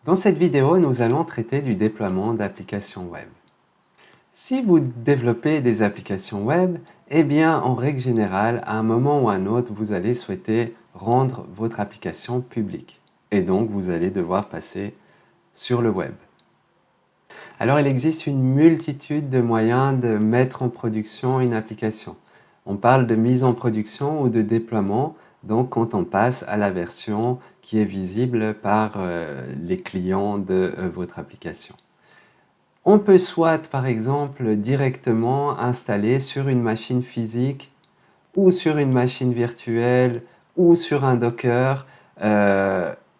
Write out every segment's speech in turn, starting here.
Dans cette vidéo, nous allons traiter du déploiement d'applications web. Si vous développez des applications web, eh bien, en règle générale, à un moment ou à un autre, vous allez souhaiter rendre votre application publique. Et donc, vous allez devoir passer sur le web. Alors, il existe une multitude de moyens de mettre en production une application. On parle de mise en production ou de déploiement, donc quand on passe à la version qui est visible par les clients de votre application. On peut soit, par exemple, directement installer sur une machine physique ou sur une machine virtuelle ou sur un Docker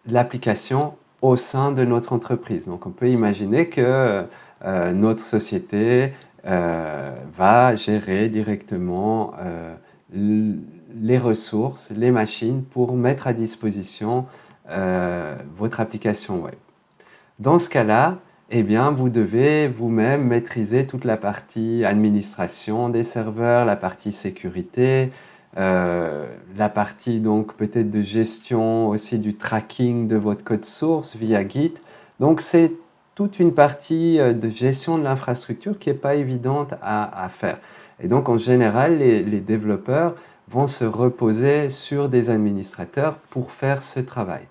l'application au sein de notre entreprise. Donc on peut imaginer que notre société va gérer directement les ressources, les machines pour mettre à disposition votre application web. Dans ce cas-là, eh bien, vous devez vous-même maîtriser toute la partie administration des serveurs, la partie sécurité, la partie donc peut-être de gestion aussi du tracking de votre code source via Git. Donc c'est toute une partie de gestion de l'infrastructure qui n'est pas évidente à faire. Et donc en général, les développeurs vont se reposer sur des administrateurs pour faire ce travail.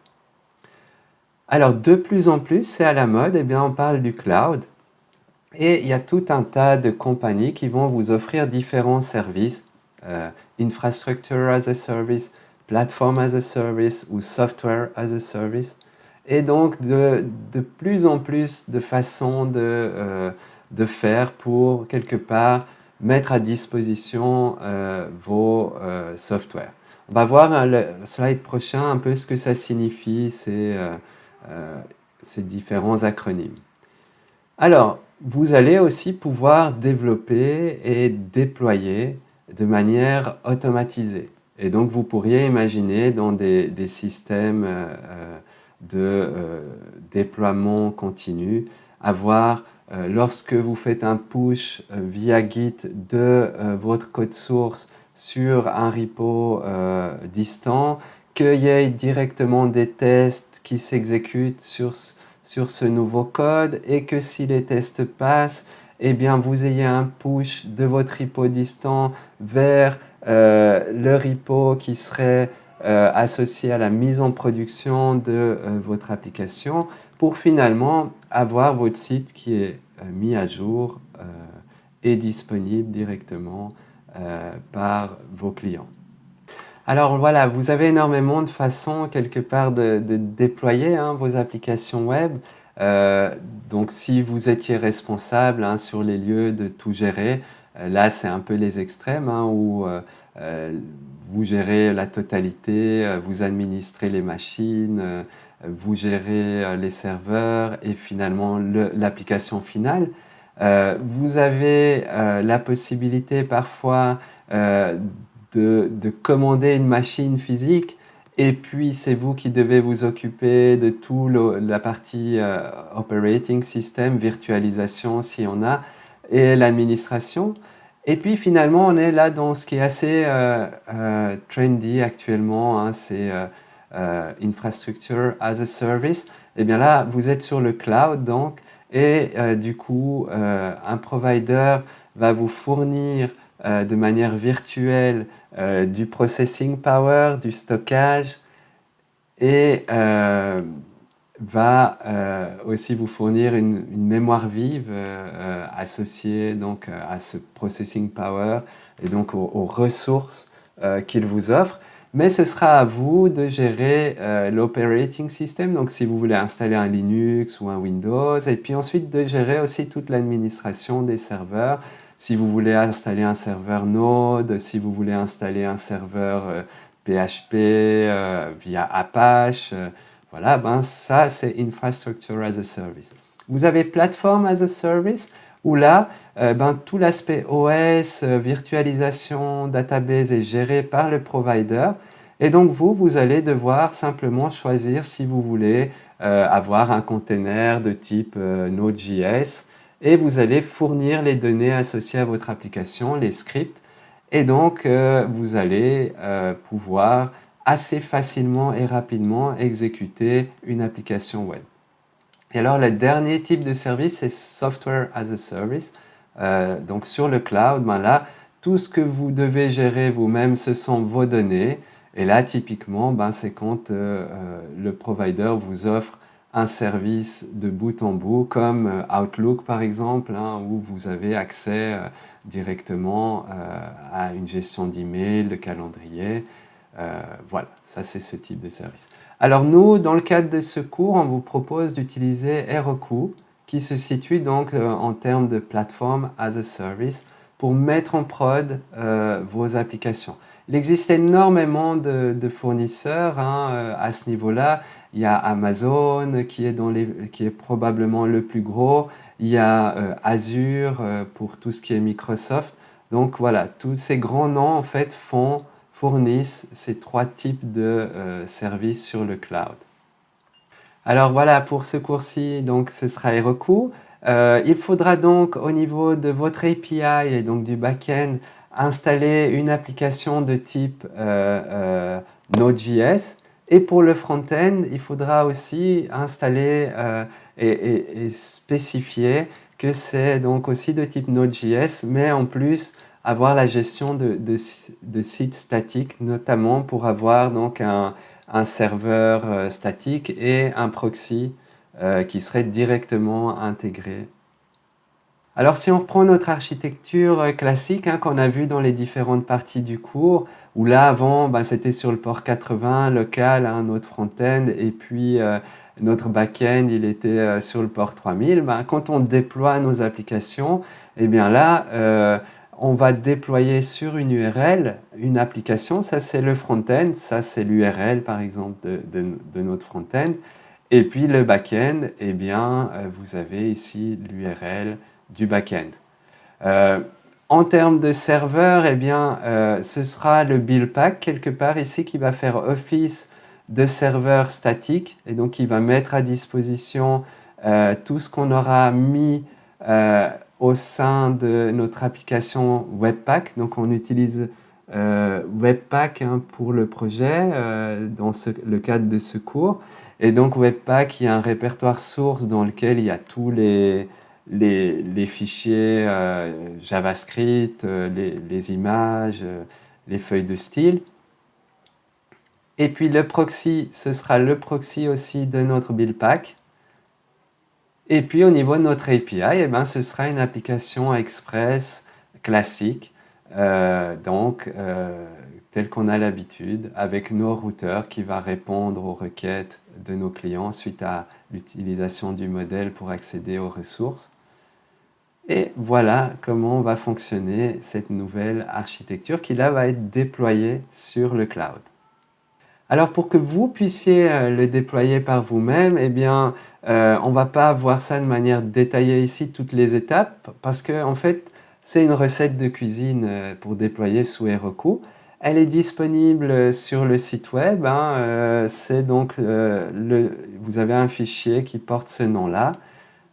Alors de plus en plus, c'est à la mode, eh bien, on parle du cloud. Et il y a tout un tas de compagnies qui vont vous offrir différents services, Infrastructure as a Service, Platform as a Service ou Software as a Service. Et donc de plus en plus de façons de faire pour quelque part mettre à disposition vos softwares. On va voir le slide prochain un peu ce que ça signifie, ces différents acronymes. Alors, vous allez aussi pouvoir développer et déployer de manière automatisée. Et donc, vous pourriez imaginer dans des systèmes de déploiement continu, avoir, lorsque vous faites un push via Git de votre code source sur un repo distant, qu'il y ait directement des tests qui s'exécutent sur ce nouveau code et que si les tests passent, eh bien vous ayez un push de votre repo distant vers le repo qui serait associé à la mise en production de votre application pour finalement avoir votre site qui est mis à jour et disponible directement par vos clients. Alors voilà, vous avez énormément de façons quelque part de déployer vos applications web. Donc si vous étiez responsable sur les lieux de tout gérer, là c'est un peu les extrêmes où vous gérez la totalité, vous administrez les machines, vous gérez les serveurs et finalement l'application finale. Vous avez la possibilité parfois de commander une machine physique et puis c'est vous qui devez vous occuper de tout la partie operating system, virtualisation si on a, et l'administration. Et puis finalement on est là dans ce qui est assez trendy actuellement, c'est infrastructure as a service. Et bien là vous êtes sur le cloud donc et du coup un provider va vous fournir de manière virtuelle du processing power, du stockage et va aussi vous fournir une mémoire vive associée donc à ce processing power et donc aux ressources qu'il vous offre. Mais ce sera à vous de gérer l'operating system, donc si vous voulez installer un Linux ou un Windows, et puis ensuite de gérer aussi toute l'administration des serveurs. Si vous voulez installer un serveur Node, si vous voulez installer un serveur PHP via Apache, voilà, ça c'est Infrastructure as a Service. Vous avez Platform as a Service, où là, tout l'aspect OS, virtualisation, database est géré par le provider. Et donc vous allez devoir simplement choisir si vous voulez avoir un container de type Node.js et vous allez fournir les données associées à votre application, les scripts, et donc vous allez pouvoir assez facilement et rapidement exécuter une application web. Et alors, le dernier type de service, c'est Software as a Service. Donc, sur le cloud, ben là, tout ce que vous devez gérer vous-même, ce sont vos données. Et là, typiquement, ben, c'est quand le provider vous offre un service de bout en bout, comme Outlook par exemple, hein, où vous avez accès directement à une gestion d'email, de calendrier. Voilà, ça c'est ce type de service. Alors nous, dans le cadre de ce cours, on vous propose d'utiliser Heroku, qui se situe donc en termes de plateforme as a service, pour mettre en prod vos applications. Il existe énormément de fournisseurs hein, à ce niveau-là. Il y a Amazon qui est probablement le plus gros. Il y a Azure pour tout ce qui est Microsoft. Donc voilà, tous ces grands noms en fait fournissent ces trois types de services sur le cloud. Alors voilà, pour ce cours-ci, donc ce sera Heroku. Il faudra donc au niveau de votre API et donc du back-end installer une application de type Node.js. Et pour le front-end, il faudra aussi installer et spécifier que c'est donc aussi de type Node.js, mais en plus avoir la gestion de sites statiques, notamment pour avoir donc un serveur statique et un proxy qui serait directement intégré. Alors si on reprend notre architecture classique hein, qu'on a vu dans les différentes parties du cours, où là avant ben, c'était sur le port 80 local, hein, notre front-end, et puis notre back-end il était sur le port 3000, ben, quand on déploie nos applications, et eh bien là on va déployer sur une URL une application, ça c'est le front-end, ça c'est l'URL par exemple de notre front-end, et puis le back-end, eh bien vous avez ici l'URL du back-end. En termes de serveur, eh bien, ce sera le build pack quelque part ici qui va faire office de serveur statique et donc qui va mettre à disposition tout ce qu'on aura mis au sein de notre application Webpack. Donc on utilise Webpack hein, pour le projet dans le cadre de ce cours. Et donc Webpack, il y a un répertoire source dans lequel il y a tous les fichiers JavaScript, les images, les feuilles de style. Et puis le proxy, ce sera le proxy aussi de notre build pack. Et puis au niveau de notre API, eh ben, ce sera une application express classique, telle qu'on a l'habitude, avec nos routeurs qui va répondre aux requêtes de nos clients suite à l'utilisation du modèle pour accéder aux ressources. Et voilà comment va fonctionner cette nouvelle architecture qui là va être déployée sur le cloud. Alors pour que vous puissiez le déployer par vous-même, eh bien, on ne va pas voir ça de manière détaillée ici, toutes les étapes, parce que en fait, c'est une recette de cuisine pour déployer sous Heroku. Elle est disponible sur le site web. Hein, c'est donc vous avez un fichier qui porte ce nom-là.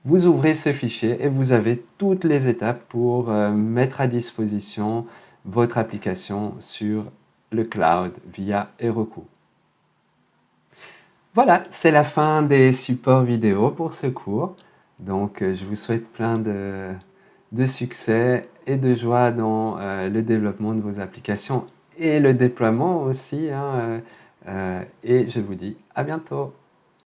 Vous ouvrez ce fichier et vous avez toutes les étapes pour mettre à disposition votre application sur le cloud via Heroku. Voilà, c'est la fin des supports vidéo pour ce cours. Donc, je vous souhaite plein de succès et de joie dans le développement de vos applications et le déploiement aussi. Hein, et je vous dis à bientôt.